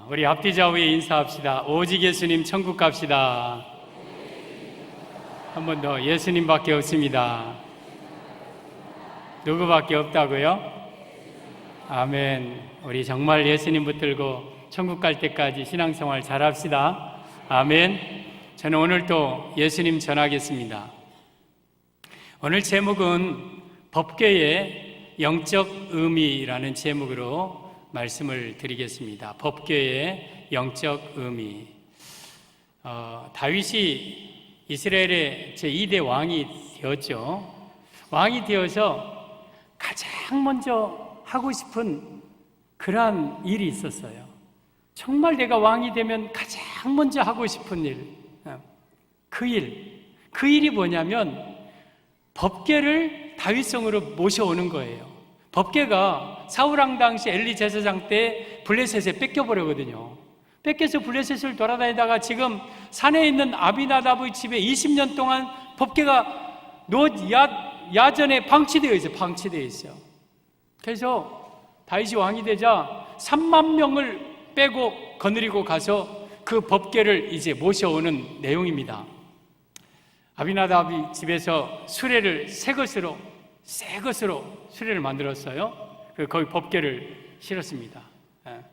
우리 앞뒤 좌우에 인사합시다. 오직 예수님 천국 갑시다. 한 번 더. 예수님밖에 없습니다. 누구밖에 없다고요? 아멘. 우리 정말 예수님 붙들고 천국 갈 때까지 신앙생활 잘합시다. 아멘. 저는 오늘 또 예수님 전하겠습니다. 오늘 제목은 법궤의 영적 의미라는 제목으로 말씀을 드리겠습니다. 법궤의 영적 의미. 다윗이 이스라엘의 제2대 왕이 되었죠. 왕이 되어서 가장 먼저 하고 싶은 그러한 일이 있었어요. 정말 내가 왕이 되면 가장 먼저 하고 싶은 일, 그 일이 뭐냐면 법궤를 다윗성으로 모셔오는 거예요. 법궤가 사울왕 당시 엘리 제사장 때 블레셋에 뺏겨버리거든요. 뺏겨서 블레셋을 돌아다니다가 지금 산에 있는 아비나답의 집에 20년 동안 법궤가 야전에 방치되어 있어요. 그래서 다윗이 왕이 되자 3만 명을 빼고 거느리고 가서 그 법궤를 이제 모셔오는 내용입니다. 아비나답이 집에서 수레를 새 것으로 수레를 만들었어요. 거기 법궤를 실었습니다.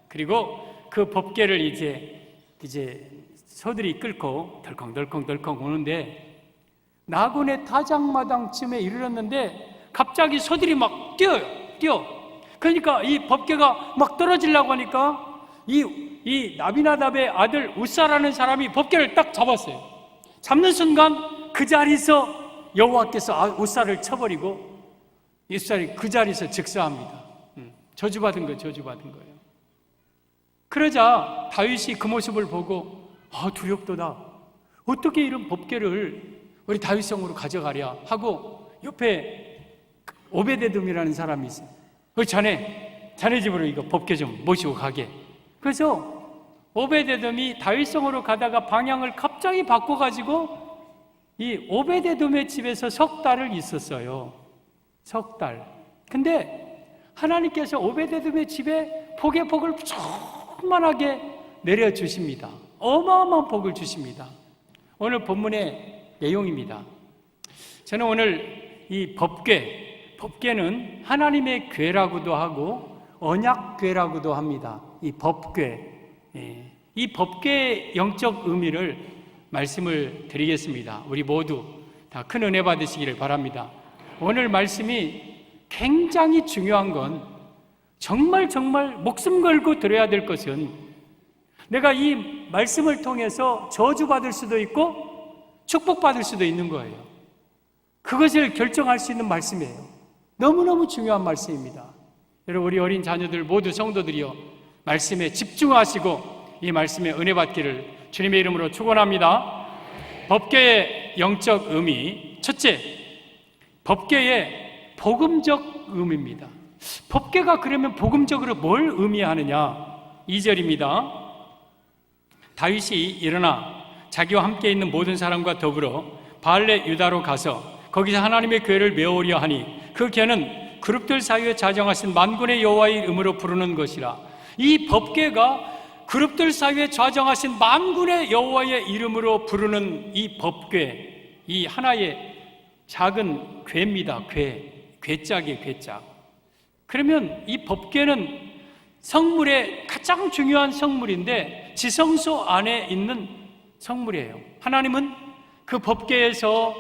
그리고 그 법궤를 이제 소들이 끌고 덜컹덜컹 오는데 나곤의 타작마당쯤에 이르렀는데 갑자기 소들이 막 뛰어. 그러니까 이 법궤가 막 떨어지려고 하니까 이 아비나답의 아들 우사라는 사람이 법궤를 딱 잡았어요. 잡는 순간 그 자리에서 여호와께서 우사를 쳐버리고 우사를 그 자리에서 즉사합니다. 저주받은 거예요. 그러자 다윗이 그 모습을 보고 두렵도다. 어떻게 이런 법궤를 우리 다윗성으로 가져가랴 하고 옆에 오베데돔이라는 사람이 있어요. 자네 집으로 이거 법궤 좀 모시고 가게. 그래서 오베데돔이 다윗성으로 가다가 방향을 갑자기 바꿔가지고 이 오베데돔의 집에서 석 달을 있었어요. 석 달. 근데 하나님께서 오베데돔의 집에 복의 복을 충만하게 내려주십니다. 어마어마한 복을 주십니다. 오늘 본문의 내용입니다. 저는 오늘 이 법궤는 하나님의 궤라고도 하고 언약궤라고도 합니다. 이 법궤. 이 법궤의 영적 의미를 말씀을 드리겠습니다. 우리 모두 다 큰 은혜 받으시기를 바랍니다. 오늘 말씀이 굉장히 중요한 건 정말 목숨 걸고 들어야 될 것은 내가 이 말씀을 통해서 저주받을 수도 있고 축복받을 수도 있는 거예요. 그것을 결정할 수 있는 말씀이에요. 너무너무 중요한 말씀입니다. 여러분, 우리 어린 자녀들 모두 성도들이요, 말씀에 집중하시고 이 말씀에 은혜 받기를 주님의 이름으로 축원합니다. 법궤의 영적 의미, 첫째, 법궤의 복음적 의미입니다. 법궤가 그러면 복음적으로 뭘 의미하느냐? 2절입니다. 다윗이 일어나 자기와 함께 있는 모든 사람과 더불어 바알레 유다로 가서 거기서 하나님의 궤를 메우려 하니 그 궤는 그룹들 사이에 좌정하신 만군의 여호와의 이름으로 부르는 것이라. 이 법궤가 그룹들 사이에 좌정하신 만군의 여호와의 이름으로 부르는 이 법궤, 이 하나의 작은 궤입니다. 궤짝이에요, 궤짝. 그러면 이 법궤는 성물의 가장 중요한 성물인데 지성소 안에 있는 성물이에요. 하나님은 그 법궤에서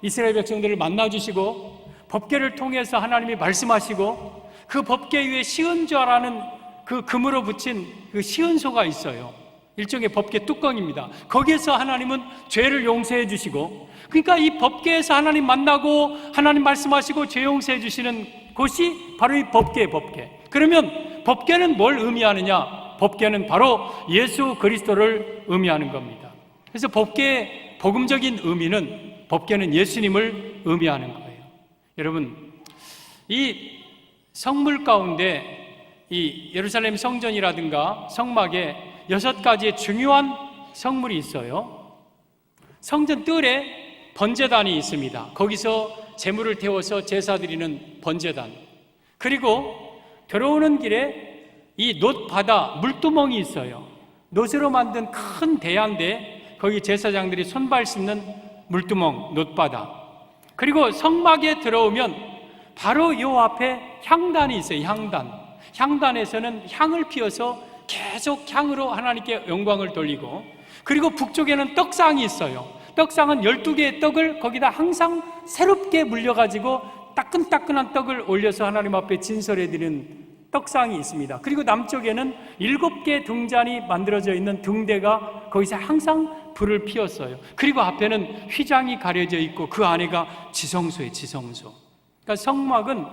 이스라엘 백성들을 만나주시고 법궤를 통해서 하나님이 말씀하시고 그 법궤 위에 시은좌라는 그 금으로 붙인 그 시은소가 있어요. 일종의 법궤 뚜껑입니다. 거기에서 하나님은 죄를 용서해 주시고, 그러니까 이 법궤에서 하나님 만나고 하나님 말씀하시고 죄 용서해 주시는 곳이 바로 이 법궤. 그러면 법궤는 뭘 의미하느냐? 법궤는 바로 예수 그리스도를 의미하는 겁니다. 그래서 법궤의 복음적인 의미는, 법궤는 예수님을 의미하는 거예요. 여러분, 이 성물 가운데 이 예루살렘 성전이라든가 성막에 6가지의 중요한 성물이 있어요. 성전 뜰에 번제단이 있습니다. 거기서 제물을 태워서 제사 드리는 번제단. 그리고 들어오는 길에 이 놋바다 물두멍이 있어요. 놋으로 만든 큰 대야인데 거기 제사장들이 손발 씻는 물두멍, 놋바다. 그리고 성막에 들어오면 바로 요 앞에 향단이 있어요. 향단에서는 향을 피워서 계속 향으로 하나님께 영광을 돌리고, 그리고 북쪽에는 떡상이 있어요. 떡상은 12개의 떡을 거기다 항상 새롭게 물려가지고 따끈따끈한 떡을 올려서 하나님 앞에 진설해드리는 떡상이 있습니다. 그리고 남쪽에는 7개의 등잔이 만들어져 있는 등대가 거기서 항상 불을 피웠어요. 그리고 앞에는 휘장이 가려져 있고 그 안에가 지성소예요. 지성소. 그러니까 성막은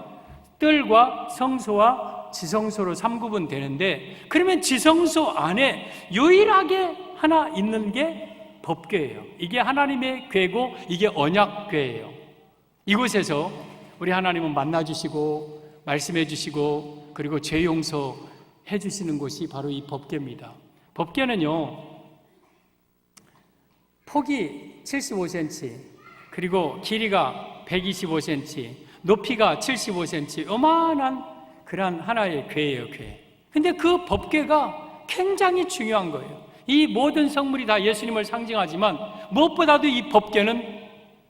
뜰과 성소와 지성소로 3구분 되는데, 그러면 지성소 안에 유일하게 하나 있는 게 법궤예요. 이게 하나님의 궤고 이게 언약궤예요. 이곳에서 우리 하나님은 만나주시고 말씀해 주시고 그리고 죄 용서해 주시는 곳이 바로 이 법궤입니다. 법궤는요, 폭이 75cm, 그리고 길이가 125cm, 높이가 75cm, 요만한 그런 하나의 궤예요, 궤. 근데 그 법궤가 굉장히 중요한 거예요. 이 모든 성물이 다 예수님을 상징하지만 무엇보다도 이 법궤는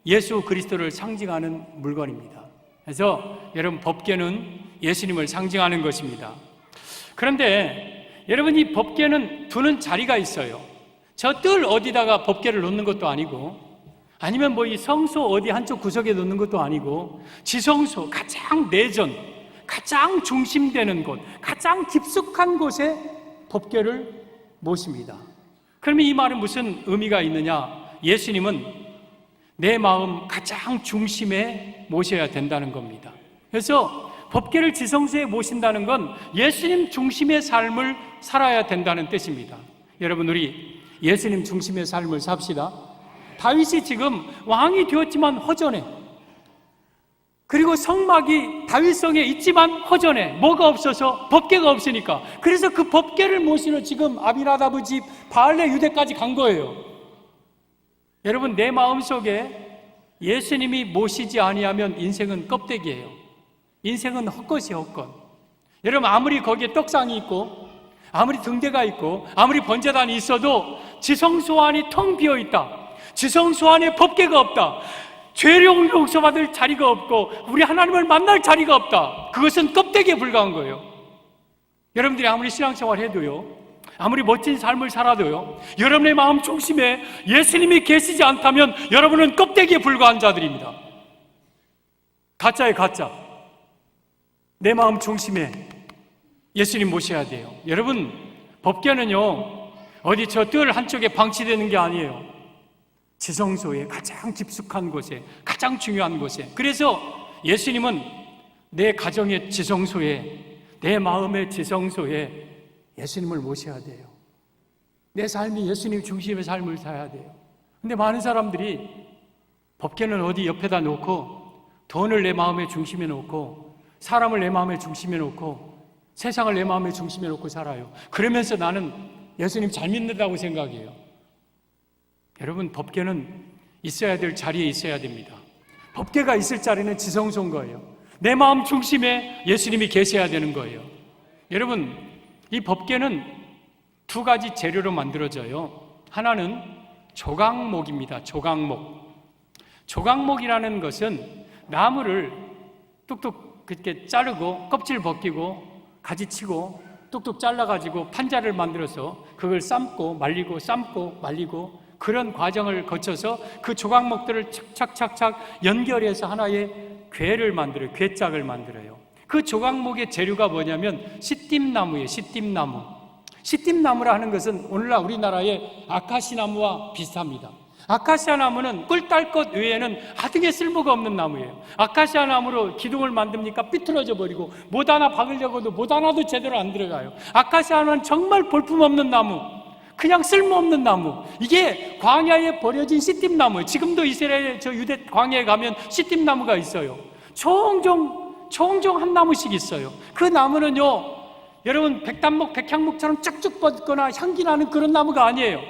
예수 그리스도를 상징하는 물건입니다. 그래서 여러분, 법궤는 예수님을 상징하는 것입니다. 그런데 여러분, 이 법궤는 두는 자리가 있어요. 저 뜰 어디다가 법궤를 놓는 것도 아니고, 아니면 뭐 이 성소 어디 한쪽 구석에 놓는 것도 아니고, 지성소 가장 내전, 가장 중심되는 곳, 가장 깊숙한 곳에 법궤를 모십니다. 그러면 이 말은 무슨 의미가 있느냐? 예수님은 내 마음 가장 중심에 모셔야 된다는 겁니다. 그래서 법궤를 지성소에 모신다는 건 예수님 중심의 삶을 살아야 된다는 뜻입니다. 여러분, 우리 예수님 중심의 삶을 삽시다. 다윗이 지금 왕이 되었지만 허전해. 그리고 성막이 다윗성에 있지만 허전해. 뭐가 없어서? 법궤가 없으니까. 그래서 그 법궤를 모시러 지금 아비나답의 집 바알레 유대까지 간 거예요. 여러분, 내 마음속에 예수님이 모시지 아니하면 인생은 껍데기예요. 인생은 헛것이에요, 헛것. 여러분, 아무리 거기에 떡상이 있고 아무리 등대가 있고 아무리 번제단이 있어도 지성소 안이 텅 비어있다, 지성소 안에 법궤가 없다, 죄를 용서받을 자리가 없고 우리 하나님을 만날 자리가 없다, 그것은 껍데기에 불과한 거예요. 여러분들이 아무리 신앙생활 해도요, 아무리 멋진 삶을 살아도요, 여러분의 마음 중심에 예수님이 계시지 않다면 여러분은 껍데기에 불과한 자들입니다. 가짜예요, 가짜. 내 마음 중심에 예수님 모셔야 돼요. 여러분, 법궤는요 어디 저 뜰 한쪽에 방치되는 게 아니에요. 지성소에 가장 깊숙한 곳에, 가장 중요한 곳에. 그래서 예수님은 내 가정의 지성소에, 내 마음의 지성소에 예수님을 모셔야 돼요. 내 삶이 예수님 중심의 삶을 살아야 돼요. 근데 많은 사람들이 법궤는 어디 옆에다 놓고, 돈을 내 마음의 중심에 놓고, 사람을 내 마음의 중심에 놓고, 세상을 내 마음의 중심에 놓고 살아요. 그러면서 나는 예수님 잘 믿는다고 생각해요. 여러분, 법궤는 있어야 될 자리에 있어야 됩니다. 법궤가 있을 자리는 지성소인 거예요. 내 마음 중심에 예수님이 계셔야 되는 거예요. 여러분, 이 법궤는 2가지 재료로 만들어져요. 하나는 조각목입니다. 조각목이라는 것은 나무를 뚝뚝 그렇게 자르고 껍질 벗기고 가지 치고 뚝뚝 잘라가지고 판자를 만들어서 그걸 삶고 말리고 삶고 말리고, 그런 과정을 거쳐서 그 조각목들을 착착착착 연결해서 하나의 궤를 만들어요. 궤짝을 만들어요. 그 조각목의 재료가 뭐냐면 시띠나무예요. 시띠나무라 하는 것은 오늘날 우리나라의 아카시나무와 비슷합니다. 아카시아 나무는 꿀 딸 것 외에는 하등에 쓸모가 없는 나무예요. 아카시아 나무로 기둥을 만듭니까? 삐뚤어져 버리고 못 하나 박으려고도 못 하나도 제대로 안 들어가요. 아카시아는 정말 볼품없는 나무, 그냥 쓸모없는 나무. 이게 광야에 버려진 시띠나무예요. 지금도 이스라엘 저 유대 광야에 가면 시띠나무가 있어요. 종종 한 나무씩 있어요. 그 나무는요, 여러분, 백단목, 백향목처럼 쭉쭉 뻗거나 향기 나는 그런 나무가 아니에요.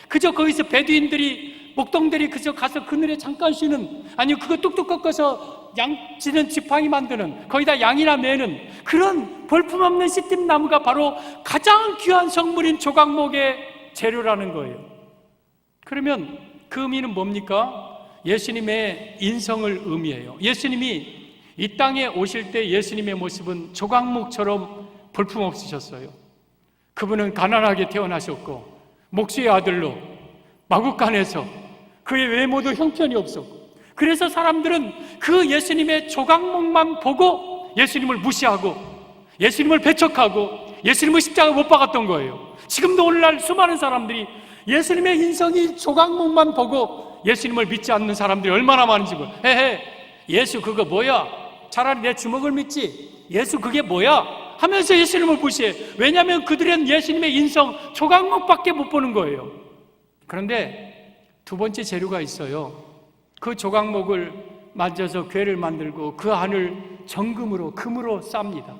그저 거기서 베두인들이 목동들이 그저 가서 그늘에 잠깐 쉬는, 아니 그거 뚝뚝 꺾어서 양치는 지팡이 만드는, 거기다 양이나 매는 그런 볼품없는 씨띠나무가 바로 가장 귀한 성물인 조각목의 재료라는 거예요. 그러면 그 의미는 뭡니까? 예수님의 인성을 의미해요. 예수님이 이 땅에 오실 때 예수님의 모습은 조각목처럼 볼품없으셨어요. 그분은 가난하게 태어나셨고 목수의 아들로 마구간에서 그의 외모도 형편이 없었고, 그래서 사람들은 그 예수님의 조각목만 보고 예수님을 무시하고 예수님을 배척하고 예수님을 십자가 못 박았던 거예요. 지금도 오늘날 수많은 사람들이 예수님의 인성이 조각목만 보고 예수님을 믿지 않는 사람들이 얼마나 많은지 몰라요. 헤헤, 예수 그거 뭐야? 차라리 내 주먹을 믿지, 예수 그게 뭐야? 하면서 예수님을 무시해. 왜냐하면 그들은 예수님의 인성 조각목밖에 못 보는 거예요. 그런데 두 번째 재료가 있어요. 그 조각목을 만져서 궤를 만들고 그 안을 정금으로, 금으로 쌉니다.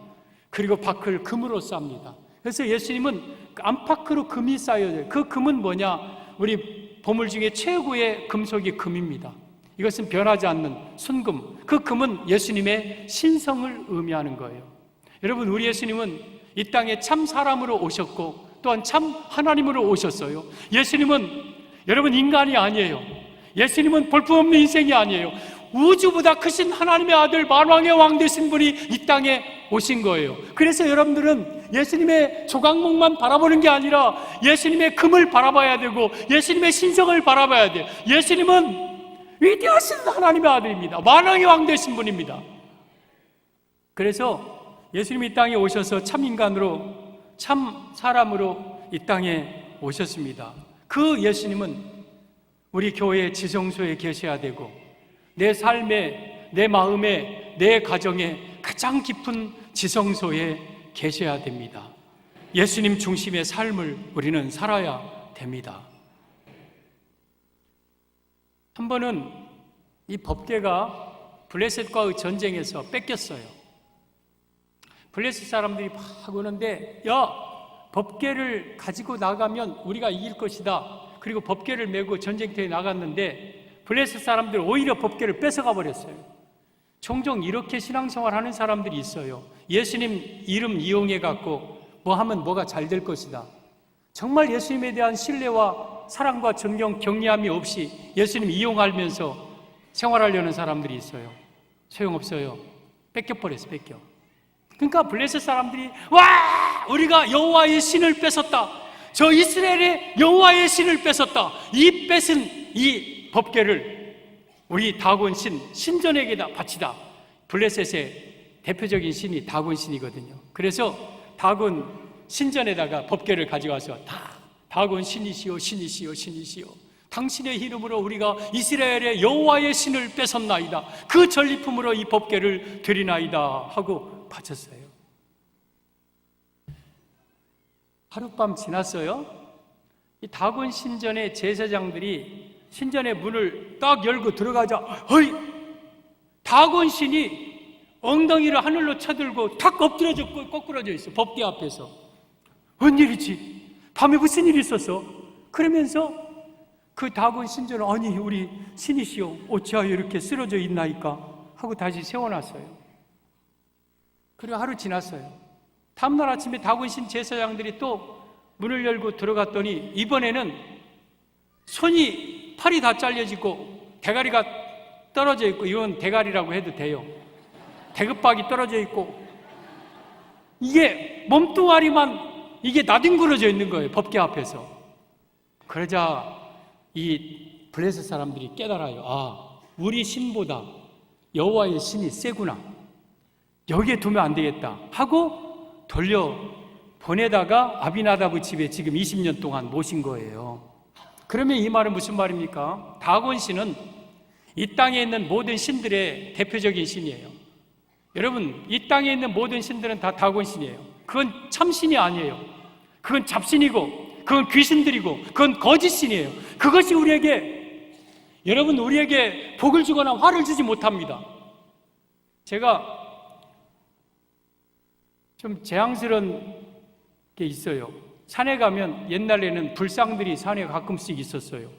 그리고 밖을 금으로 쌉니다. 그래서 예수님은 안팎으로 금이 쌓여져요. 그 금은 뭐냐? 우리 보물 중에 최고의 금속이 금입니다. 이것은 변하지 않는 순금. 그 금은 예수님의 신성을 의미하는 거예요. 여러분, 우리 예수님은 이 땅에 참 사람으로 오셨고 또한 참 하나님으로 오셨어요. 예수님은 여러분 인간이 아니에요. 예수님은 볼품없는 인생이 아니에요. 우주보다 크신 하나님의 아들, 만왕의 왕 되신 분이 이 땅에 오신 거예요. 그래서 여러분들은 예수님의 조각목만 바라보는 게 아니라 예수님의 금을 바라봐야 되고 예수님의 신성을 바라봐야 돼요. 예수님은 위대하신 하나님의 아들입니다. 만왕의 왕 되신 분입니다. 그래서 예수님이 이 땅에 오셔서 참 인간으로, 참 사람으로 이 땅에 오셨습니다. 그 예수님은 우리 교회의 지성소에 계셔야 되고 내 삶에, 내 마음에, 내 가정에 가장 깊은 지성소에 계셔야 됩니다. 예수님 중심의 삶을 우리는 살아야 됩니다. 한 번은 이 법궤가 블레셋과의 전쟁에서 뺏겼어요. 블레셋 사람들이 막 오는데, 야, 법궤를 가지고 나가면 우리가 이길 것이다. 그리고 법궤를 메고 전쟁터에 나갔는데 블레셋 사람들 오히려 법궤를 뺏어가 버렸어요. 종종 이렇게 신앙생활 하는 사람들이 있어요. 예수님 이름 이용해 갖고 뭐 하면 뭐가 잘 될 것이다. 정말 예수님에 대한 신뢰와 사랑과 존경, 경외함이 없이 예수님 이용하면서 생활하려는 사람들이 있어요. 소용없어요. 뺏겨버렸어, 뺏겨. 그러니까 블레셋 사람들이 와! 우리가 여호와의 신을 뺏었다. 저 이스라엘의 여호와의 신을 뺏었다. 이 뺏은 이 법궤를 우리 다곤 신전에게다 바치다. 블레셋의 대표적인 신이 다곤 신이거든요. 그래서 다곤 신전에다가 법궤를 가져와서 다곤 신이시여, 신이시여, 신이시여, 당신의 이름으로 우리가 이스라엘의 여호와의 신을 뺏었나이다. 그 전리품으로 이 법궤를 드리나이다 하고 바쳤어요. 하룻밤 지났어요. 이 다곤 신전의 제사장들이 신전의 문을 딱 열고 들어가자, 허이! 다곤 신이 엉덩이를 하늘로 쳐들고 탁 엎드려져 거꾸러져 있어. 법궤 앞에서. 웬일이지? 밤에 무슨 일이 있었어? 그러면서 그 다곤 신전은 아니 우리 신이시여 어찌하여 이렇게 쓰러져 있나이까 하고 다시 세워놨어요. 그리고 하루 지났어요. 다음날 아침에 다곤 신 제사장들이 또 문을 열고 들어갔더니 이번에는 팔이 다 잘려지고 대가리가 떨어져 있고, 이건 대가리라고 해도 돼요. 대급박이 떨어져 있고 이게 몸뚱아리만 이게 나뒹굴어져 있는 거예요. 법궤 앞에서. 그러자 이 블레셋 사람들이 깨달아요. 아, 우리 신보다 여호와의 신이 세구나. 여기에 두면 안 되겠다 하고 돌려 보내다가 아비나답의 집에 지금 20년 동안 모신 거예요. 그러면 이 말은 무슨 말입니까? 다곤 신은 이 땅에 있는 모든 신들의 대표적인 신이에요. 여러분, 이 땅에 있는 모든 신들은 다 다곤 신이에요. 그건 참신이 아니에요. 그건 잡신이고, 그건 귀신들이고, 그건 거짓신이에요. 그것이 우리에게 복을 주거나 화를 주지 못합니다. 제가 좀 재앙스러운 게 있어요. 산에 가면 옛날에는 불상들이 산에 가끔씩 있었어요.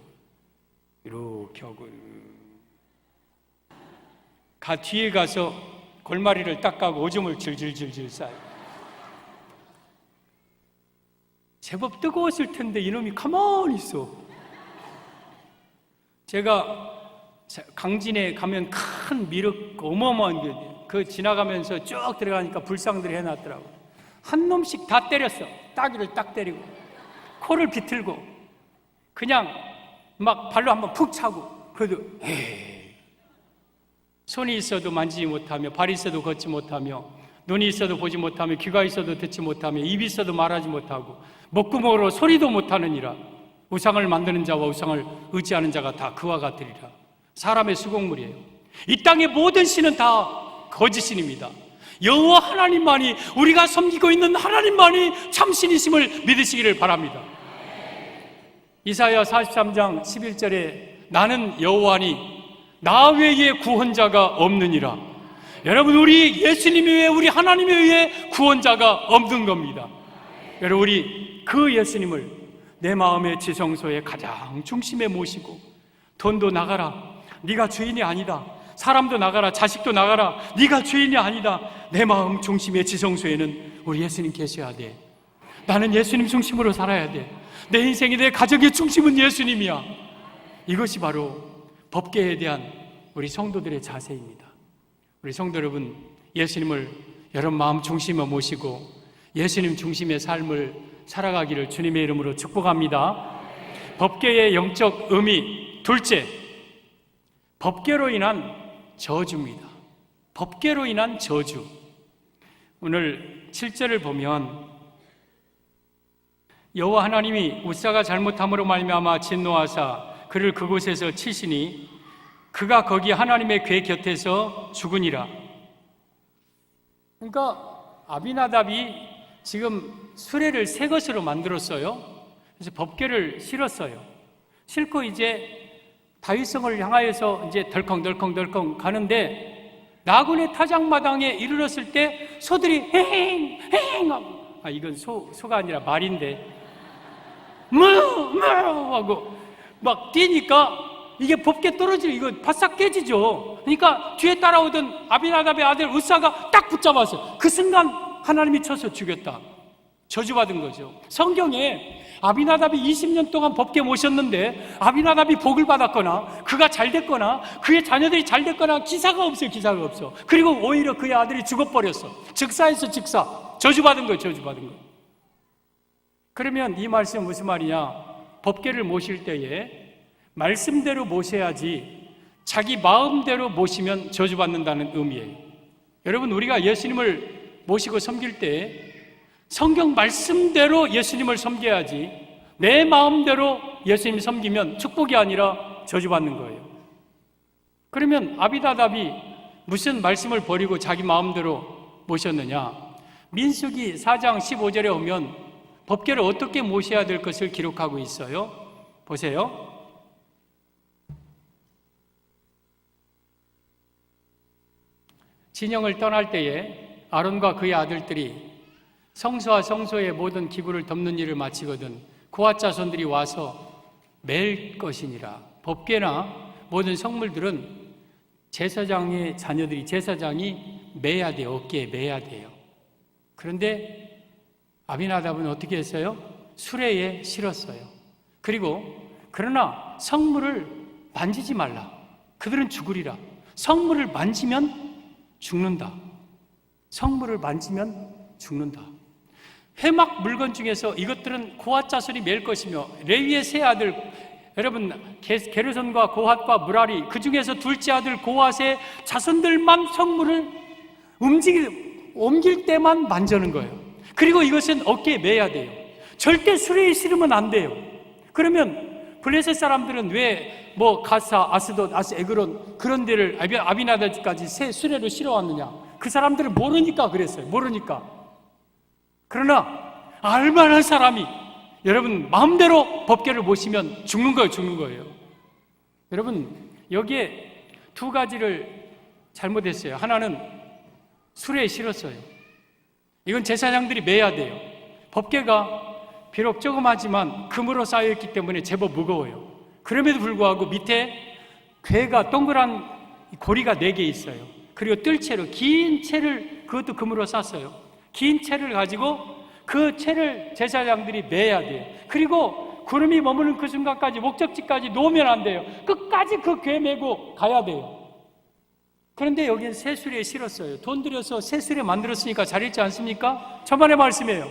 이렇게 하고 뒤에 가서 골마리를 닦아고 오줌을 질질질질 싸요. 제법 뜨거웠을 텐데 이놈이 가만히 있어. 제가 강진에 가면 큰 미륵 어마어마한 게 그 지나가면서 쭉 들어가니까 불상들이 해놨더라고. 한 놈씩 다 때렸어. 따귀를 딱 때리고 코를 비틀고 그냥 막 발로 한번 푹 차고. 그래도 에이, 손이 있어도 만지지 못하며 발이 있어도 걷지 못하며 눈이 있어도 보지 못하며 귀가 있어도 듣지 못하며 입이 있어도 말하지 못하고 목구멍으로 소리도 못하느니라. 우상을 만드는 자와 우상을 의지하는 자가 다 그와 같으리라. 사람의 수공물이에요. 이 땅의 모든 신은 다 거짓신입니다. 여호와 하나님만이, 우리가 섬기고 있는 하나님만이 참신이심을 믿으시기를 바랍니다. 이사야 43장 11절에 나는 여호와니 나 외에 구원자가 없느니라. 여러분, 우리 예수님 외에, 우리 하나님 외에 구원자가 없는 겁니다. 여러분, 우리 그 예수님을 내 마음의 지성소의 가장 중심에 모시고, 돈도 나가라, 네가 주인이 아니다. 사람도 나가라, 자식도 나가라, 네가 주인이 아니다. 내 마음 중심의 지성소에는 우리 예수님 계셔야 돼. 나는 예수님 중심으로 살아야 돼. 내 인생이, 내 가정의 중심은 예수님이야. 이것이 바로 법궤에 대한 우리 성도들의 자세입니다. 우리 성도 여러분, 예수님을 여러분 마음 중심에 모시고 예수님 중심의 삶을 살아가기를 주님의 이름으로 축복합니다. 법궤의 영적 의미 둘째, 법궤로 인한 저주입니다. 법궤로 인한 저주. 오늘 7절을 보면 여호와 하나님이 우사가 잘못함으로 말미암아 진노하사 그를 그곳에서 치시니 그가 거기 하나님의 궤 곁에서 죽으니라. 그러니까 아비나답이 지금 수레를 새 것으로 만들었어요. 그래서 법궤를 실었어요. 실고 이제 다윗성을 향하여서 이제 덜컹덜컹 가는데 나군의 타작마당에 이르렀을 때 소들이 헤행 헤행 하고, 이건 소가 아니라 말인데 뭐 하고 막 뛰니까 이게 법궤 떨어지고 이거 바싹 깨지죠. 그러니까 뒤에 따라오던 아비나답의 아들 우사가 딱 붙잡았어요. 그 순간 하나님이 쳐서 죽였다. 저주받은 거죠. 성경에 아비나답이 20년 동안 법궤 모셨는데 아비나답이 복을 받았거나 그가 잘 됐거나 그의 자녀들이 잘 됐거나 기사가 없어요. 기사가 없어. 그리고 오히려 그의 아들이 죽어버렸어. 즉사에서 즉사. 저주받은 거예요. 저주받은 거. 그러면 이 말씀은 무슨 말이냐? 법궤를 모실 때에 말씀대로 모셔야지 자기 마음대로 모시면 저주받는다는 의미예요. 여러분, 우리가 예수님을 모시고 섬길 때 성경 말씀대로 예수님을 섬겨야지 내 마음대로 예수님 섬기면 축복이 아니라 저주받는 거예요. 그러면 아비나답이 무슨 말씀을 버리고 자기 마음대로 모셨느냐? 민수기 4장 15절에 오면 법궤를 어떻게 모셔야 될 것을 기록하고 있어요. 보세요. 진영을 떠날 때에 아론과 그의 아들들이 성소와 성소의 모든 기구를 덮는 일을 마치거든 고앗 자손들이 와서 맬 것이니라. 법궤나 모든 성물들은 제사장의 자녀들이, 제사장이 매야 돼요. 어깨에 매야 돼요. 그런데 아비나답은 어떻게 했어요? 수레에 실었어요. 그리고 그러나 성물을 만지지 말라. 그들은 죽으리라. 성물을 만지면 죽는다. 성물을 만지면 죽는다. 회막 물건 중에서 이것들은 고앗 자손이 맬 것이며 레위의 세 아들, 여러분 게르손과 고핫과 무라리, 그 중에서 둘째 아들 고핫의 자손들만 성물을 옮길 때만 만지는 거예요. 그리고 이것은 어깨에 매야 돼요. 절대 수레에 실으면 안 돼요. 그러면 블레셋 사람들은 왜 가사, 아스돗, 에그론 그런 데를 아비나답까지 새 수레로 실어왔느냐? 그 사람들은 모르니까 그랬어요. 모르니까. 그러나 알만한 사람이, 여러분 마음대로 법궤를 모시면 죽는 거예요. 죽는 거예요. 여러분 여기에 두 가지를 잘못했어요. 하나는 수레에 실었어요. 이건 제사장들이 매야 돼요. 법궤가 비록 조그마지만 금으로 쌓여있기 때문에 제법 무거워요. 그럼에도 불구하고 밑에 괴가 동그란 고리가 4개 있어요. 그리고 뜰채로 긴 채를, 그것도 금으로 쌌어요. 긴 채를 가지고 그 채를 제사장들이 매야 돼요. 그리고 구름이 머무는 그 순간까지, 목적지까지 놓으면 안 돼요. 끝까지 그 괴 메고 가야 돼요. 그런데 여기는 새수레에 실었어요. 돈 들여서 새수레 만들었으니까 잘했지 않습니까? 저번에 말씀이에요.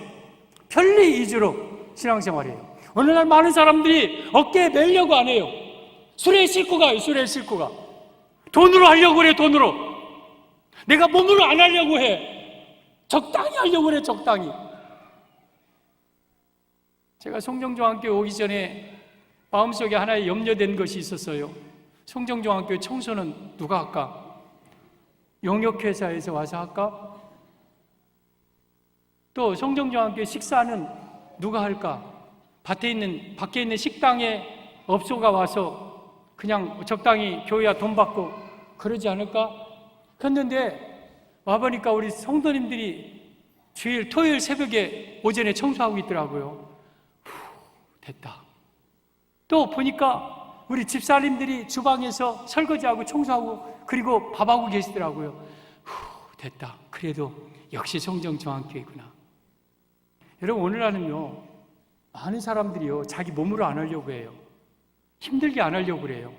편리 위주로 신앙생활이에요. 어느 날 많은 사람들이 어깨에 매려고 안 해요. 수레에 싣고 가요. 수레에 싣고 가. 돈으로 하려고 그래. 돈으로. 내가 몸으로 안 하려고 해. 적당히 하려고 그래. 적당히. 제가 송정중학교에 오기 전에 마음속에 하나의 염려된 것이 있었어요. 송정중학교 청소는 누가 할까? 용역회사에서 와서 할까? 또 송정중학교 식사는 누가 할까? 밖에 있는 식당에 업소가 와서 그냥 적당히 교회와 돈 받고 그러지 않을까? 그랬는데 와보니까 우리 성도님들이 주일, 토요일 새벽에 오전에 청소하고 있더라고요. 됐다. 또 보니까 우리 집사님들이 주방에서 설거지하고 청소하고 그리고 밥하고 계시더라고요. 됐다. 그래도 역시 송정중학교이구나. 여러분, 오늘날은요, 많은 사람들이요, 자기 몸으로 안 하려고 해요. 힘들게 안 하려고 그래요.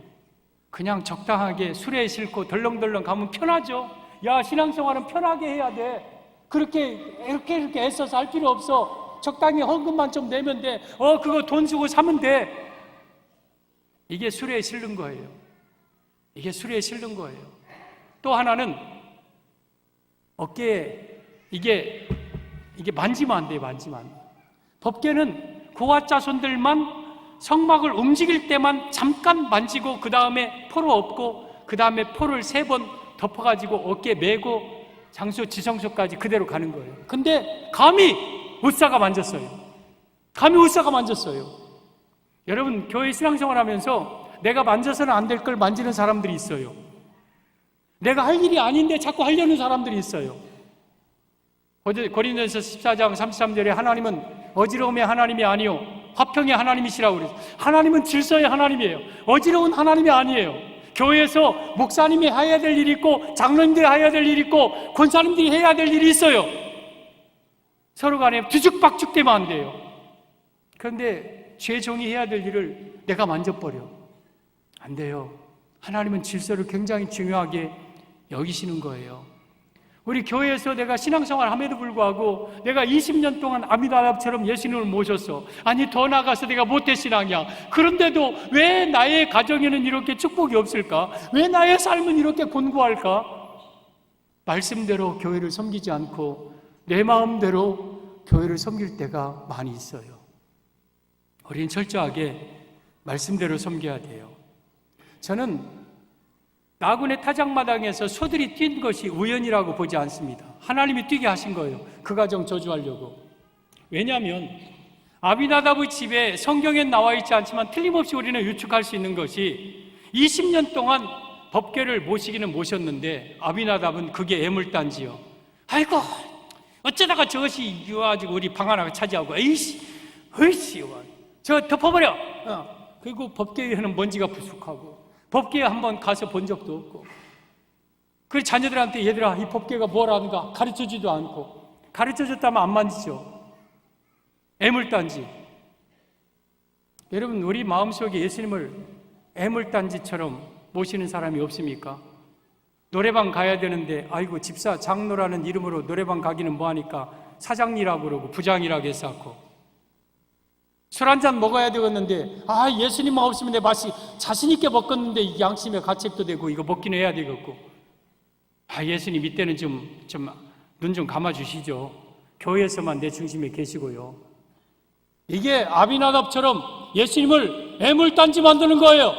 그냥 적당하게 수레에 싣고 덜렁덜렁 가면 편하죠. 야, 신앙생활은 편하게 해야 돼. 이렇게 애써서 할 필요 없어. 적당히 헌금만 좀 내면 돼. 그거 돈 주고 사면 돼. 이게 수레에 실는 거예요. 이게 수레에 실는 거예요. 또 하나는 어깨에 이게 만지면 안 돼요. 만지면 안 돼요. 법궤는 고아자손들만 성막을 움직일 때만 잠깐 만지고 그 다음에 포로 엎고 그 다음에 포를 3번 덮어가지고 어깨에 메고 장소 지성소까지 그대로 가는 거예요. 근데 감히 의사가 만졌어요. 감히 의사가 만졌어요. 여러분, 교회 신앙생활 하면서 내가 만져서는 안 될 걸 만지는 사람들이 있어요. 내가 할 일이 아닌데 자꾸 하려는 사람들이 있어요. 고린도전서 14장 33절에 하나님은 어지러움의 하나님이 아니요 화평의 하나님이시라고 그랬어요. 하나님은 질서의 하나님이에요. 어지러운 하나님이 아니에요. 교회에서 목사님이 해야 될 일이 있고 장로님들이 해야 될 일이 있고 권사님들이 해야 될 일이 있어요. 서로 간에 뒤죽박죽되면 안 돼요. 그런데 죄종이 해야 될 일을 내가 만져버려. 안 돼요. 하나님은 질서를 굉장히 중요하게 여기시는 거예요. 우리 교회에서 내가 신앙생활 함에도 불구하고 내가 20년 동안 아미나답처럼 예수님을 모셨어. 아니, 더 나아가서 내가 모태신앙이야. 그런데도 왜 나의 가정에는 이렇게 축복이 없을까? 왜 나의 삶은 이렇게 곤고할까? 말씀대로 교회를 섬기지 않고 내 마음대로 교회를 섬길 때가 많이 있어요. 우리는 철저하게 말씀대로 섬겨야 돼요. 저는 나군의 타작마당에서 소들이 뛴 것이 우연이라고 보지 않습니다. 하나님이 뛰게 하신 거예요. 그 가정 저주하려고. 왜냐하면 아비나답의 집에 성경에 나와 있지 않지만 틀림없이 우리는 유축할 수 있는 것이 20년 동안 법궤를 모시기는 모셨는데 아비나답은 그게 애물단지요. 아이고, 어쩌다가 저것이 이와가지고 우리 방 하나 차지하고 에이씨 저 덮어버려. 그리고 법궤에는 먼지가 부숙하고 법궤에 한번 가서 본 적도 없고, 그 자녀들한테 얘들아 이 법궤가 뭐라는가 가르쳐주지도 않고, 가르쳐줬다면 안 만지죠. 애물단지. 여러분, 우리 마음속에 예수님을 애물단지처럼 모시는 사람이 없습니까? 노래방 가야 되는데 아이고 집사 장로라는 이름으로 노래방 가기는 뭐하니까 사장이라고 그러고 부장이라고 했었고, 술 한잔 먹어야 되겠는데 예수님만 없으면 내 맛이 자신 있게 먹었는데 양심의 가책도 되고 이거 먹기는 해야 되겠고, 예수님 이때는 좀 눈 좀 감아주시죠. 교회에서만 내 중심에 계시고요. 이게 아비나답처럼 예수님을 애물단지 만드는 거예요.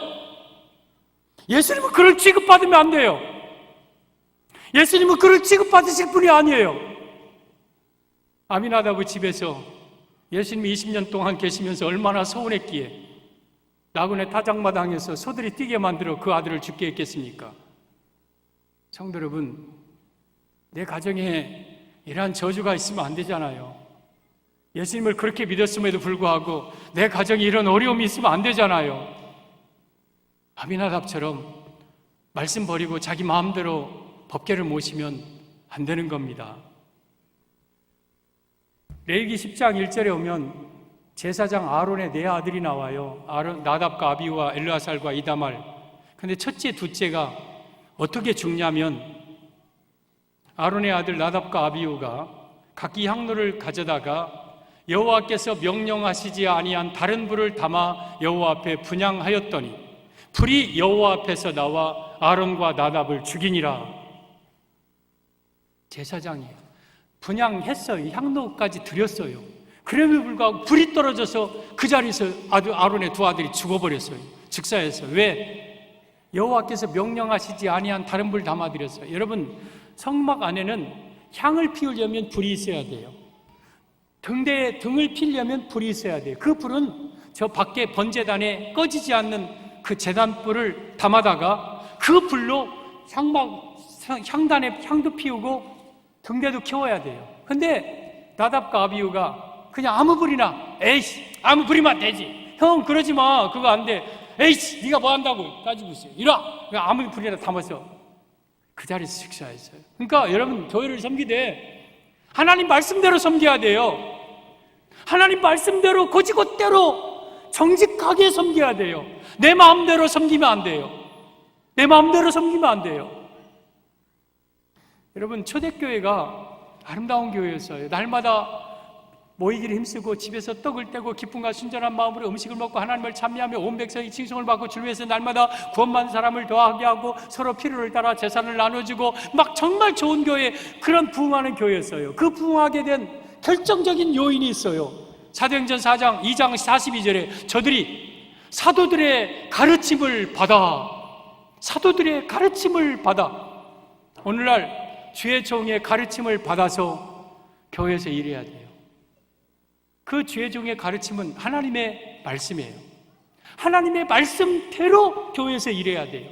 예수님은 그를 취급받으면 안 돼요. 예수님은 그를 취급받으실 분이 아니에요. 아비나답의 집에서 예수님이 20년 동안 계시면서 얼마나 서운했기에 나군의 타작마당에서 소들이 뛰게 만들어 그 아들을 죽게 했겠습니까? 성도 여러분, 내 가정에 이러한 저주가 있으면 안 되잖아요. 예수님을 그렇게 믿었음에도 불구하고 내 가정에 이런 어려움이 있으면 안 되잖아요. 아비나답처럼 말씀 버리고 자기 마음대로 법궤를 모시면 안 되는 겁니다. 레위기 10장 1절에 오면 제사장 아론의 네 아들이 나와요. 나답과 아비후와 엘르아살과 이다말. 근데 첫째, 둘째가 어떻게 죽냐면 아론의 아들 나답과 아비후가 각기 향로를 가져다가 여호와께서 명령하시지 아니한 다른 불을 담아 여호와 앞에 분향하였더니 불이 여호와 앞에서 나와 아론과 나답을 죽이니라. 제사장이에요. 분향했어요. 향로까지 드렸어요. 그럼에도 불구하고 불이 떨어져서 그 자리에서 아론의 두 아들이 죽어버렸어요. 즉사했어요. 왜? 여호와께서 명령하시지 아니한 다른 불 담아드렸어요. 여러분, 성막 안에는 향을 피우려면 불이 있어야 돼요. 등을 피우려면 불이 있어야 돼요. 그 불은 저 밖에 번제단에 꺼지지 않는 그 제단불을 담아다가 그 불로 향단에 향도 피우고 등대도 키워야 돼요. 근데 나답과 아비후가 그냥 아무 불이나, 에이씨, 아무 불이면 되지. 형, 그러지 마. 그거 안 돼. 에이씨, 네가 뭐 한다고 따지고 있어요. 이라! 아무 불이나 담아서 그 자리에서 식사했어요. 그러니까 여러분, 교회를 섬기되 하나님 말씀대로 섬겨야 돼요. 하나님 말씀대로 고지곳대로 정직하게 섬겨야 돼요. 내 마음대로 섬기면 안 돼요. 내 마음대로 섬기면 안 돼요. 여러분, 초대교회가 아름다운 교회였어요. 날마다 모이기를 힘쓰고 집에서 떡을 떼고 기쁨과 순전한 마음으로 음식을 먹고 하나님을 찬미하며 온 백성이 칭송을 받고 주를 위해서 날마다 구원받는 사람을 더하게 하고 서로 필요를 따라 재산을 나눠주고 막 정말 좋은 교회, 그런 부흥하는 교회였어요. 그 부흥하게 된 결정적인 요인이 있어요. 사도행전 4장 2장 42절에 저들이 사도들의 가르침을 받아 오늘날 주의 종의 가르침을 받아서 교회에서 일해야 돼요. 그 주의 종의 가르침은 하나님의 말씀이에요. 하나님의 말씀대로 교회에서 일해야 돼요.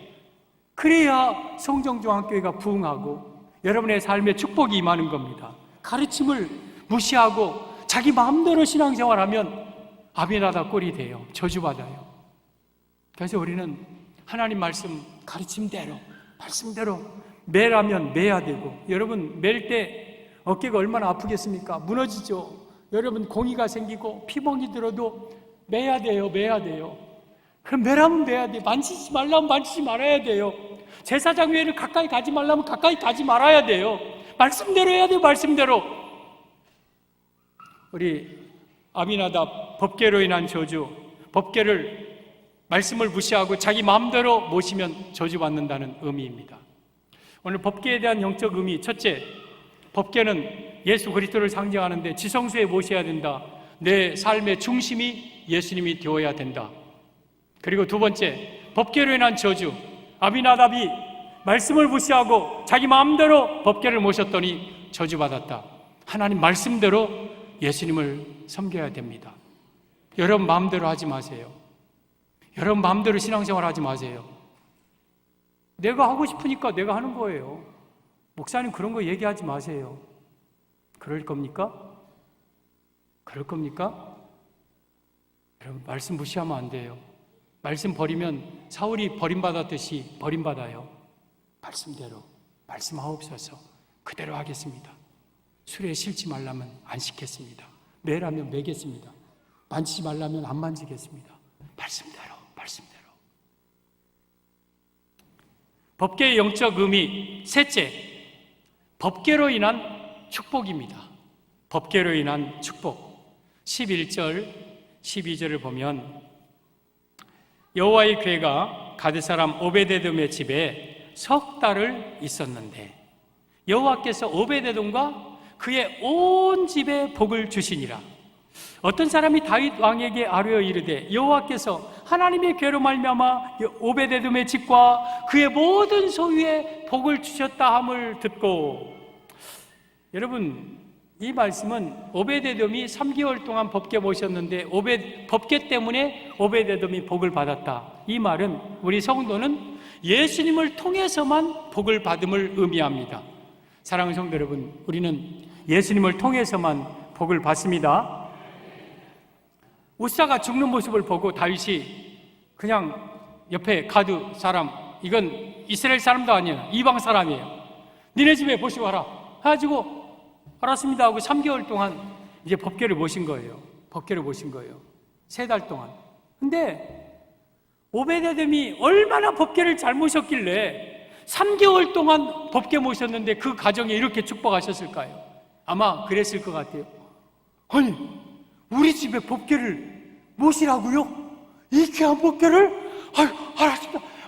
그래야 성정중앙교회가 부흥하고 여러분의 삶에 축복이 임하는 겁니다. 가르침을 무시하고 자기 마음대로 신앙생활하면 아비나답 꼴이 돼요. 저주받아요. 그래서 우리는 하나님 말씀 가르침대로, 말씀대로 매라면 매야 되고, 여러분 맬 때 어깨가 얼마나 아프겠습니까? 무너지죠. 여러분 공의가 생기고 피멍이 들어도 매야 돼요. 그럼 매라면 매야 돼요. 만지지 말라면 만지지 말아야 돼요. 제사장 외에를 가까이 가지 말라면 가까이 가지 말아야 돼요. 말씀대로 해야 돼요. 말씀대로. 우리 아비나답 법궤로 인한 저주, 법궤를 말씀을 무시하고 자기 마음대로 모시면 저주받는다는 의미입니다. 오늘 법궤에 대한 영적 의미, 첫째, 법궤는 예수 그리스도를 상징하는데 지성소에 모셔야 된다. 내 삶의 중심이 예수님이 되어야 된다. 그리고 두 번째, 법궤로 인한 저주, 아비나답이 말씀을 무시하고 자기 마음대로 법궤를 모셨더니 저주받았다. 하나님 말씀대로 예수님을 섬겨야 됩니다. 여러분 마음대로 하지 마세요. 여러분 마음대로 신앙생활 하지 마세요. 내가 하고 싶으니까 내가 하는 거예요. 목사님 그런 거 얘기하지 마세요. 그럴 겁니까? 그럴 겁니까? 여러분 말씀 무시하면 안 돼요. 말씀 버리면 사울이 버림받았듯이 버림받아요. 말씀대로 말씀하옵소서. 그대로 하겠습니다. 술에 실지 말라면 안 씻겠습니다. 매라면 매겠습니다. 만지지 말라면 안 만지겠습니다. 말씀대로. 법궤의 영적 의미, 셋째, 법궤로 인한 축복입니다. 법궤로 인한 축복. 11절, 12절을 보면 여호와의 궤가 가드 사람 오베데돔의 집에 석 달을 있었는데 여호와께서 오베데돔과 그의 온 집에 복을 주시니라. 어떤 사람이 다윗 왕에게 아뢰어 이르되 여호와께서 하나님의 궤로 말미암아 오베데돔의 집과 그의 모든 소유에 복을 주셨다 함을 듣고, 여러분 이 말씀은 오베데돔이 3개월 동안 법궤 모셨는데 법궤 때문에 오베데돔이 복을 받았다. 이 말은 우리 성도는 예수님을 통해서만 복을 받음을 의미합니다. 사랑하는 성도 여러분, 우리는 예수님을 통해서만 복을 받습니다. 우사가 죽는 모습을 보고 다윗이 그냥 옆에 가드 사람, 이건 이스라엘 사람도 아니에요. 이방 사람이에요. 니네 집에 모시고 와라 해가지고 알았습니다 하고 3개월 동안 이제 법궤를 모신 거예요. 법궤를 모신 거예요. 3달 동안. 근데 오베데돔이 얼마나 법궤를 잘 모셨길래 3개월 동안 법궤 모셨는데 그 가정에 이렇게 축복하셨을까요? 아마 그랬을 것 같아요. 아니, 우리 집에 법궤를 모시라고요? 이 귀한 법궤를? 아유,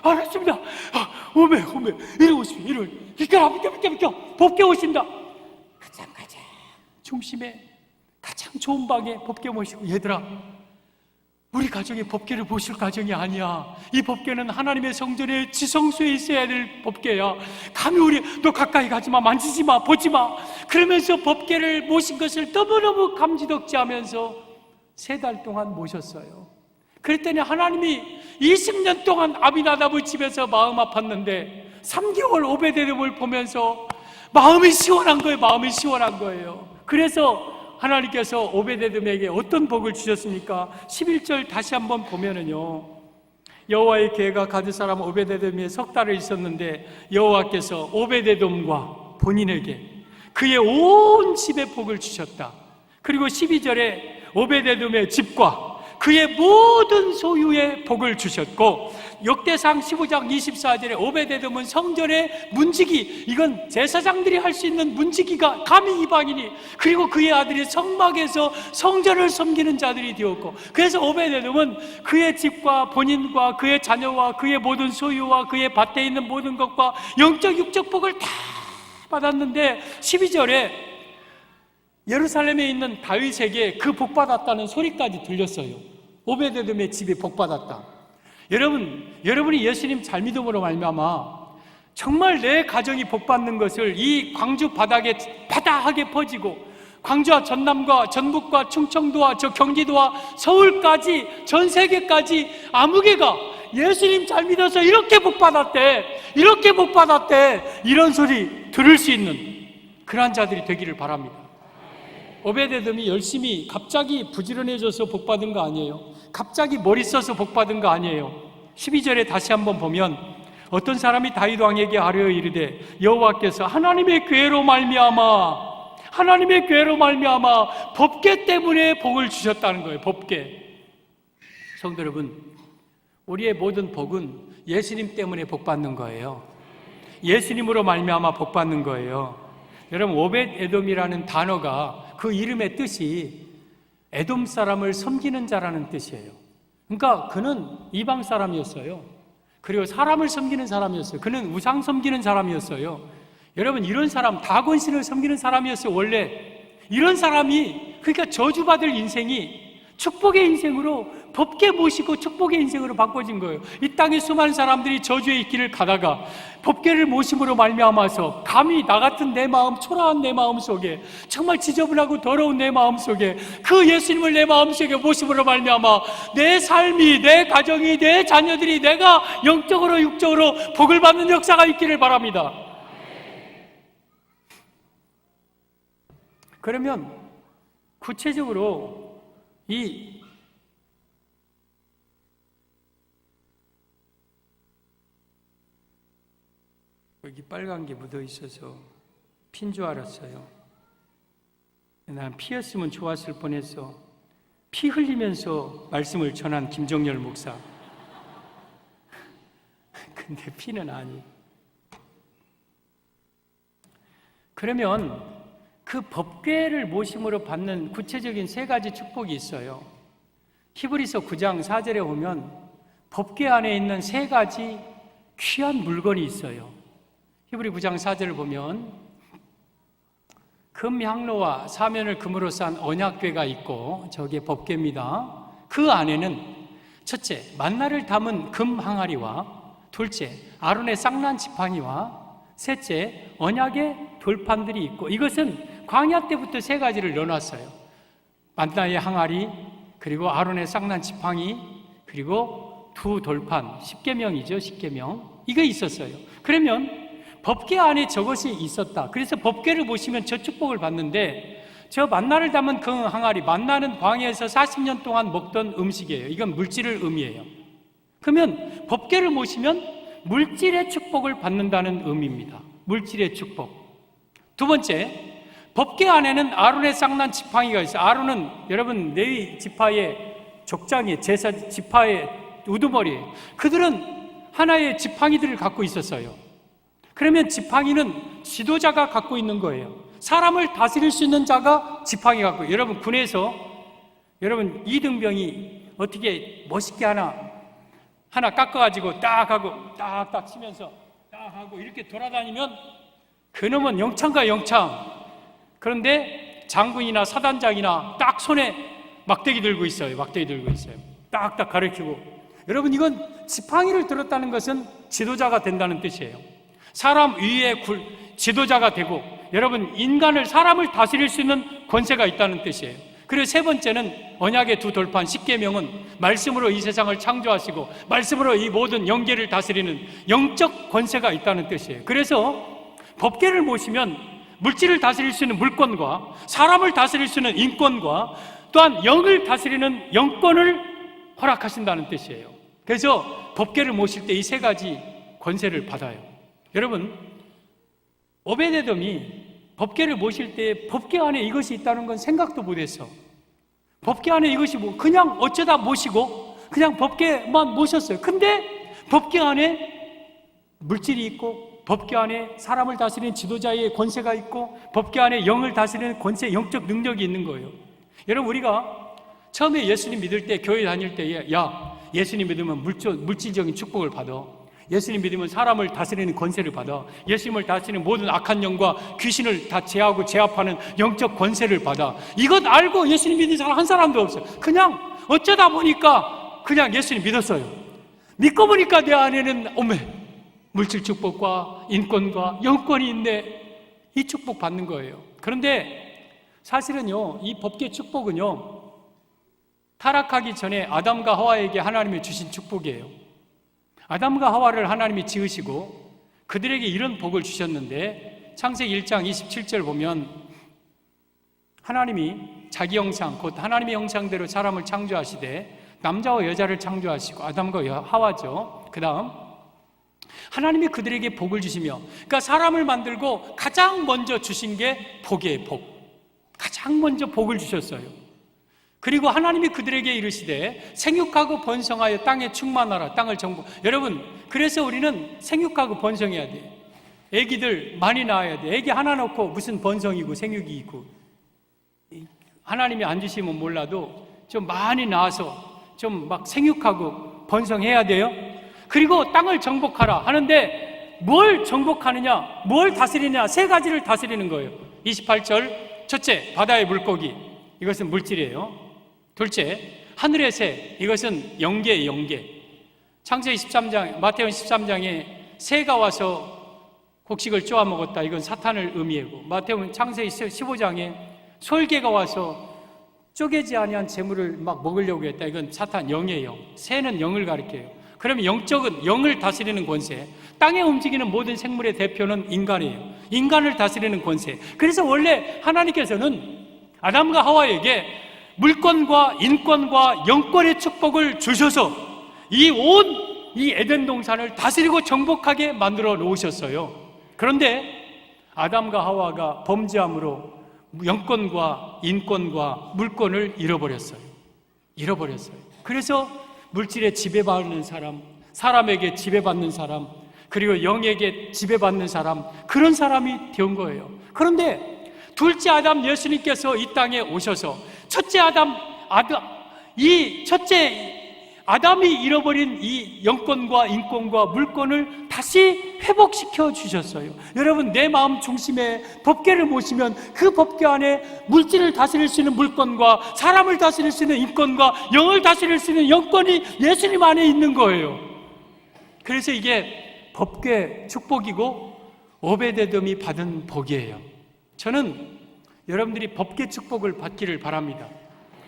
알았습니다. 오메, 이리 오십시오, 비켜. 법궤 오신다. 가장 중심에 가장 좋은 방에 법궤 모시고, 얘들아, 우리 가정이 법궤를 모실 가정이 아니야. 이 법궤는 하나님의 성전의 지성소에 있어야 될 법궤야. 감히 너 가까이 가지마, 만지지마, 보지마. 그러면서 법궤를 모신 것을 너무너무 감지덕지하면서 3달 동안 모셨어요. 그랬더니 하나님이 20년 동안 아비나답의 집에서 마음 아팠는데 3개월 오베데돔을 보면서 마음이 시원한 거예요. 그래서 하나님께서 오베데돔에게 어떤 복을 주셨습니까? 11절 다시 한번 보면은요, 여호와의 궤가 가드 사람 오베데돔에 석 달을 있었는데 여호와께서 오베데돔과 본인에게 그의 온 집에 복을 주셨다. 그리고 12절에 오베데돔의 집과 그의 모든 소유에 복을 주셨고, 역대상 15장 24절에 오베데돔은 성전의 문지기, 이건 제사장들이 할 수 있는 문지기가 감히 이방인이, 그리고 그의 아들이 성막에서 성전을 섬기는 자들이 되었고, 그래서 오베데돔은 그의 집과 본인과 그의 자녀와 그의 모든 소유와 그의 밭에 있는 모든 것과 영적 육적 복을 다 받았는데 12절에 예루살렘에 있는 다윗에게 그 복받았다는 소리까지 들렸어요. 오베데돔의 집이 복받았다. 여러분이 예수님 잘 믿음으로 말미암아 정말 내 가정이 복받는 것을 이 광주 바닥에 바다하게 퍼지고, 광주와 전남과 전북과 충청도와 저 경기도와 서울까지 전 세계까지 아무개가 예수님 잘 믿어서 이렇게 복받았대, 이런 소리 들을 수 있는 그러한 자들이 되기를 바랍니다. 오베데돔이 열심히 갑자기 부지런해져서 복받은 거 아니에요. 갑자기 머리 써서 복받은 거 아니에요. 12절에 다시 한번 보면 어떤 사람이 다윗 왕에게 아뢰어 이르되 여호와께서 하나님의 궤로 말미암아 법궤 때문에 복을 주셨다는 거예요. 법궤. 성도 여러분, 우리의 모든 복은 예수님 때문에 복받는 거예요. 예수님으로 말미암아 복받는 거예요. 여러분, 오벳에돔이라는 단어가 그 이름의 뜻이 에돔 사람을 섬기는 자라는 뜻이에요. 그러니까 그는 이방 사람이었어요. 그리고 사람을 섬기는 사람이었어요. 그는 우상 섬기는 사람이었어요. 여러분, 이런 사람, 다곤신을 섬기는 사람이었어요. 원래 이런 사람이, 그러니까 저주받을 인생이 축복의 인생으로, 법궤 모시고 축복의 인생으로 바꿔진 거예요. 이 땅에 수많은 사람들이 저주의 길을 가다가 법궤를 모심으로 말미암아서 감히 나 같은 내 마음, 초라한 내 마음 속에, 정말 지저분하고 더러운 내 마음 속에 그 예수님을 내 마음 속에 모심으로 말미암아 내 삶이, 내 가정이, 내 자녀들이, 내가 영적으로 육적으로 복을 받는 역사가 있기를 바랍니다. 그러면 구체적으로 여기 빨간 게 묻어 있어서 핀 줄 알았어요. 난 피였으면 좋았을 뻔했어. 피 흘리면서 말씀을 전한 김정열 목사. 근데 피는 아니. 그러면 그 법궤를 모심으로 받는 구체적인 3가지 축복이 있어요. 히브리서 9장 4절에 보면 법궤 안에 있는 3가지 귀한 물건이 있어요. 히브리 9장 4절을 보면 금 향로와 사면을 금으로 싼 언약궤가 있고, 저게 법궤입니다. 그 안에는 첫째, 만나를 담은 금 항아리와, 둘째, 아론의 쌍난 지팡이와, 셋째, 언약의 돌판들이 있고, 이것은 광야 때부터 3가지를 넣어놨어요. 만나의 항아리, 그리고 아론의 쌍난 지팡이, 그리고 2 돌판, 10계명이죠. 10계명. 이거 있었어요. 그러면 법궤 안에 저것이 있었다. 그래서 법궤를 보시면 저 축복을 받는데, 저 만나를 담은 그 항아리, 만나는 광야에서 40년 동안 먹던 음식이에요. 이건 물질을 의미해요. 그러면 법궤를 모시면 물질의 축복을 받는다는 의미입니다. 물질의 축복. 두 번째, 법궤 안에는 아론의 쌍난 지팡이가 있어요. 아론은 여러분 레위 지파의 족장이 제사 지파의 우두머리예요. 그들은 하나의 지팡이들을 갖고 있었어요. 그러면 지팡이는 지도자가 갖고 있는 거예요. 사람을 다스릴 수 있는 자가 지팡이 갖고. 여러분 군에서 여러분 이등병이 어떻게 멋있게 하나 깎아가지고 딱 하고 딱딱 치면서 딱 하고 이렇게 돌아다니면 그놈은 영창과 영창. 그런데 장군이나 사단장이나 딱 손에 막대기 들고 있어요. 막대기 들고 있어요. 딱딱 가르치고. 여러분 이건 지팡이를 들었다는 것은 지도자가 된다는 뜻이에요. 사람 위에 지도자가 되고 여러분 인간을 사람을 다스릴 수 있는 권세가 있다는 뜻이에요. 그리고 세 번째는 언약의 두 돌판 십계명은 말씀으로 이 세상을 창조하시고 말씀으로 이 모든 영계를 다스리는 영적 권세가 있다는 뜻이에요. 그래서 법궤를 모시면 물질을 다스릴 수 있는 물권과 사람을 다스릴 수 있는 인권과 또한 영을 다스리는 영권을 허락하신다는 뜻이에요. 그래서 법궤를 모실 때 이 세 가지 권세를 받아요. 여러분 오베데돔이 법궤를 모실 때 법궤 안에 이것이 있다는 건 생각도 못했어. 법궤 안에 이것이 그냥 어쩌다 모시고 그냥 법궤만 모셨어요. 근데 법궤 안에 물질이 있고 법궤 안에 사람을 다스리는 지도자의 권세가 있고 법궤 안에 영을 다스리는 권세, 영적 능력이 있는 거예요. 여러분 우리가 처음에 예수님 믿을 때 교회 다닐 때에 예수님 믿으면 물질적인 축복을 받아. 예수님 믿으면 사람을 다스리는 권세를 받아. 예수님을 다스리는 모든 악한 영과 귀신을 다 제하고 제압하는 영적 권세를 받아. 이것 알고 예수님 믿는 사람 한 사람도 없어요. 그냥 어쩌다 보니까 그냥 예수님 믿었어요. 믿고 보니까 내 안에는 물질 축복과 인권과 영권이 있네. 이 축복 받는 거예요. 그런데 사실은요, 이 법궤 축복은요, 타락하기 전에 아담과 하와에게 하나님이 주신 축복이에요. 아담과 하와를 하나님이 지으시고 그들에게 이런 복을 주셨는데 창세기 1장 27절 보면 하나님이 자기 형상, 곧 하나님의 형상대로 사람을 창조하시되 남자와 여자를 창조하시고 아담과 하와죠. 그 다음 하나님이 그들에게 복을 주시며, 그러니까 사람을 만들고 가장 먼저 주신 게 복이에요. 복. 가장 먼저 복을 주셨어요. 그리고 하나님이 그들에게 이르시되 생육하고 번성하여 땅에 충만하라. 땅을 정복. 여러분 그래서 우리는 생육하고 번성해야 돼요. 애기들 많이 낳아야 돼. 애기 하나 놓고 무슨 번성이고 생육이 있고. 하나님이 안 주시면 몰라도 좀 많이 낳아서 좀 막 생육하고 번성해야 돼요. 그리고 땅을 정복하라 하는데 뭘 정복하느냐, 뭘 다스리냐, 세 가지를 다스리는 거예요. 28절 첫째, 바다의 물고기. 이것은 물질이에요. 둘째, 하늘의 새. 이것은 영계예요. 영계. 창세기 13장, 마태복음 13장에 새가 와서 곡식을 쪼아 먹었다. 이건 사탄을 의미하고, 마태복음 창세기 15장에 솔개가 와서 쪼개지 아니한 재물을 막 먹으려고 했다. 이건 사탄, 영의 영. 새는 영을 가리켜요. 그러면 영적은 영을 다스리는 권세, 땅에 움직이는 모든 생물의 대표는 인간이에요. 인간을 다스리는 권세. 그래서 원래 하나님께서는 아담과 하와에게 물권과 인권과 영권의 축복을 주셔서 이 에덴 동산을 다스리고 정복하게 만들어 놓으셨어요. 그런데 아담과 하와가 범죄함으로 영권과 인권과 물권을 잃어버렸어요. 그래서 물질에 지배받는 사람, 사람에게 지배받는 사람, 그리고 영에게 지배받는 사람, 그런 사람이 된 거예요. 그런데 둘째 아담 예수님께서 이 땅에 오셔서 첫째 아담이 잃어버린 이 영권과 인권과 물권을 다시 회복시켜 주셨어요. 여러분, 내 마음 중심에 법궤를 모시면 그 법궤 안에 물질을 다스릴 수 있는 물권과 사람을 다스릴 수 있는 인권과 영을 다스릴 수 있는 영권이 예수님 안에 있는 거예요. 그래서 이게 법궤 축복이고 오베데돔이 받은 복이에요. 저는 여러분들이 법궤 축복을 받기를 바랍니다.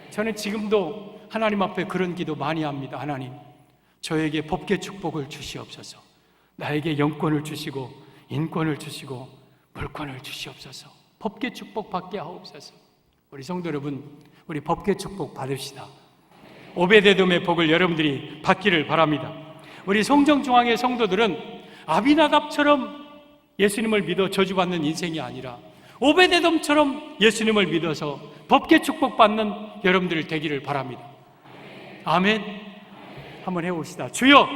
저는 지금도 하나님 앞에 그런 기도 많이 합니다. 하나님, 저에게 법궤 축복을 주시옵소서. 나에게 영권을 주시고 인권을 주시고 물권을 주시옵소서. 법궤 축복 받게 하옵소서. 우리 성도 여러분, 우리 법궤 축복 받읍시다. 오베데돔의 복을 여러분들이 받기를 바랍니다. 우리 송정중앙의 성도들은 아비나답처럼 예수님을 믿어 저주받는 인생이 아니라 오베데돔처럼 예수님을 믿어서 법계 축복받는 여러분들 되기를 바랍니다. 아멘. 한번 해봅시다. 주여,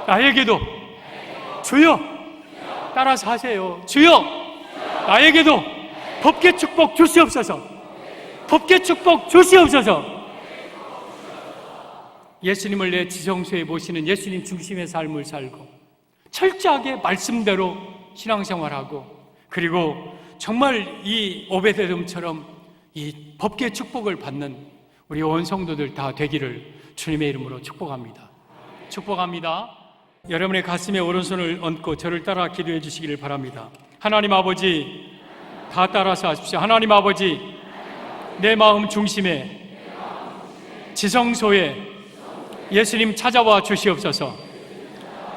나에게도, 주여, 따라서 하세요. 주여, 나에게도 법계 축복 주시옵소서. 법계 축복 주시옵소서. 예수님을 내 지성소에 모시는 예수님 중심의 삶을 살고 철저하게 말씀대로 신앙생활하고, 그리고 정말 이 오베데돔처럼 이 법계 축복을 받는 우리 온 성도들 다 되기를 주님의 이름으로 축복합니다. 축복합니다. 여러분의 가슴에 오른손을 얹고 저를 따라 기도해 주시기를 바랍니다. 하나님 아버지, 다 따라서 하십시오. 하나님 아버지, 내 마음 중심에 지성소에 예수님 찾아와 주시옵소서.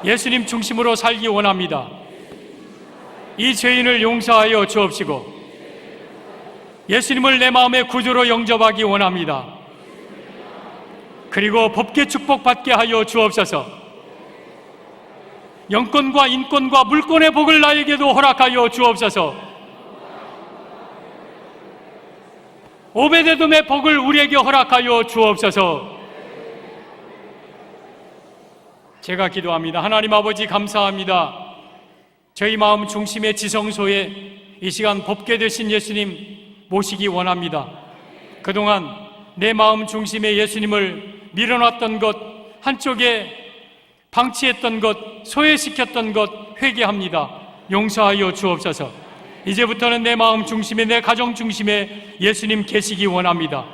예수님 중심으로 살기 원합니다. 이 죄인을 용서하여 주옵시고 예수님을 내 마음의 구주로 영접하기 원합니다. 그리고 법계 축복받게 하여 주옵소서. 영권과 인권과 물권의 복을 나에게도 허락하여 주옵소서. 오베데돔의 복을 우리에게 허락하여 주옵소서. 제가 기도합니다. 하나님 아버지, 감사합니다. 저희 마음 중심의 지성소에 이 시간 법계 되신 예수님 모시기 원합니다. 그동안 내 마음 중심에 예수님을 밀어놨던 것, 한쪽에 방치했던 것, 소외시켰던 것 회개합니다. 용서하여 주옵소서. 이제부터는 내 마음 중심에, 내 가정 중심에 예수님 계시기 원합니다.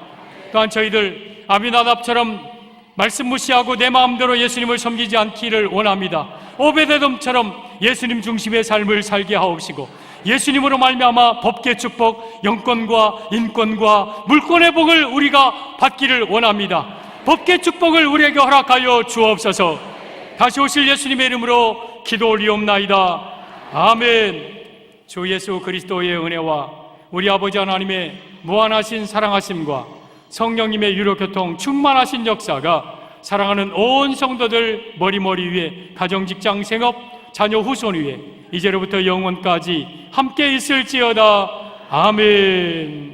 또한 저희들 아비나답처럼 말씀 무시하고 내 마음대로 예수님을 섬기지 않기를 원합니다. 오베데돔처럼 예수님 중심의 삶을 살게 하옵시고 예수님으로 말미암아 법계 축복, 영권과 인권과 물권의 복을 우리가 받기를 원합니다. 법계 축복을 우리에게 허락하여 주옵소서. 다시 오실 예수님의 이름으로 기도 올리옵나이다. 아멘. 주 예수 그리스도의 은혜와 우리 아버지 하나님의 무한하신 사랑하심과 성령님의 유로교통 충만하신 역사가 사랑하는 온 성도들 머리머리 위에, 가정, 직장, 생업, 자녀, 후손 위에 이제로부터 영원까지 함께 있을지어다. 아멘.